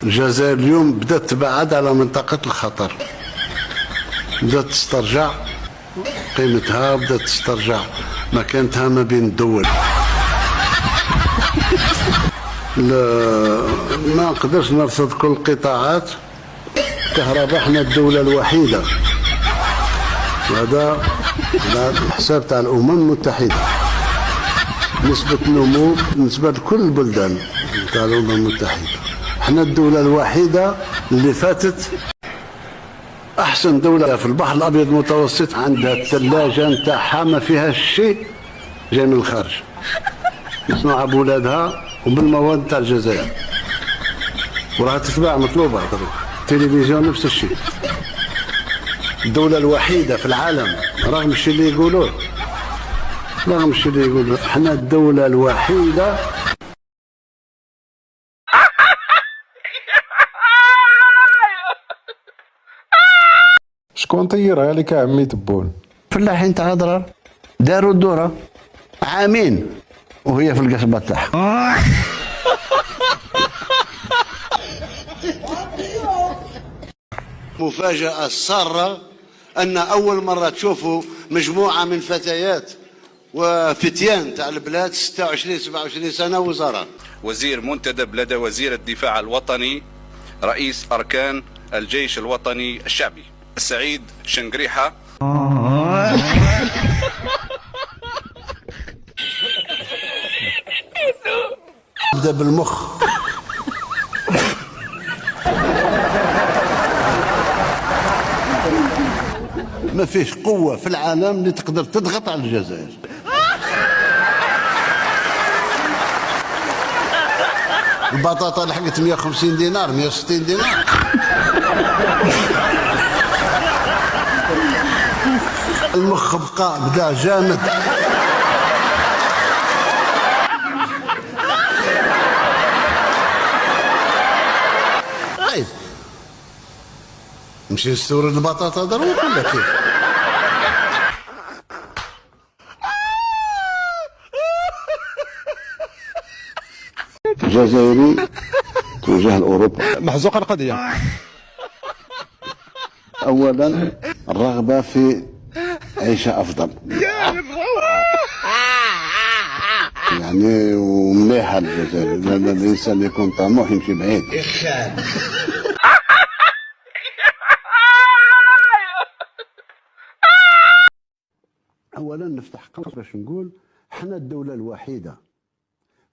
الجزائر اليوم بدات تبعد على منطقة الخطر، بدات تسترجع قيمتها، بدات تسترجع مكانتها ما بين الدول. ما نقدرش نرصد كل القطاعات. الكهرباء احنا الدولة الوحيدة، وهذا على الحساب تاع الأمم المتحدة، نسبة النمو بالنسبة لكل البلدان تاع الأمم المتحدة. احنا الدولة الوحيدة اللي فاتت أحسن دولة في البحر الأبيض المتوسط، عندها الثلاجة نتاعها ما فيها شيء جاي من الخارج، مصنوعة بولادها وبالمواد تاع الجزائر، وراها تتباع مطلوبة. التلفزيون نفس الشيء. الدولة الوحيدة في العالم رغم الشيء اللي يقولوه، رغم الشيء اللي يقولوه، احنا الدولة الوحيدة. شكون طيرها لك عمي تبون؟ فلاحين تاع ضرر داروا الدورة عامين وهي في القصبة تاعها. مفاجأة سارة أن أول مرة تشوفوا مجموعة من فتيات وفتيان تاع البلاد 26 27 سنة وزراء. وزير منتدب لدى وزير الدفاع الوطني، رئيس أركان الجيش الوطني الشعبي السعيد شنقريحة. ابدأ بالمخ. ما فيش قوة في العالم اللي تقدر تضغط على الجزائر. البطاطا لحقت 150 دينار 160 دينار. المخ بقى بدا جامد. طيب نمشي نستورد البطاطا ضروري ولا كيف؟ جزائري توجه لأوروبا. محزوق القضية. أولا الرغبة في عيشة أفضل، يعني ومليحة الجزائر، لأن الإنسان يكون طموح يمشي بعيد. أولا نفتح قوس باش نقول احنا الدولة الوحيدة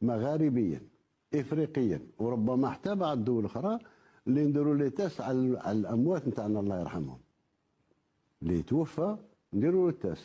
مغاربيا إفريقيا وربما حتى بعض الدول الأخرى اللي نديروا لي تاس على الأموات نتاعنا الله يرحمهم، اللي توفى نديروا له تاس.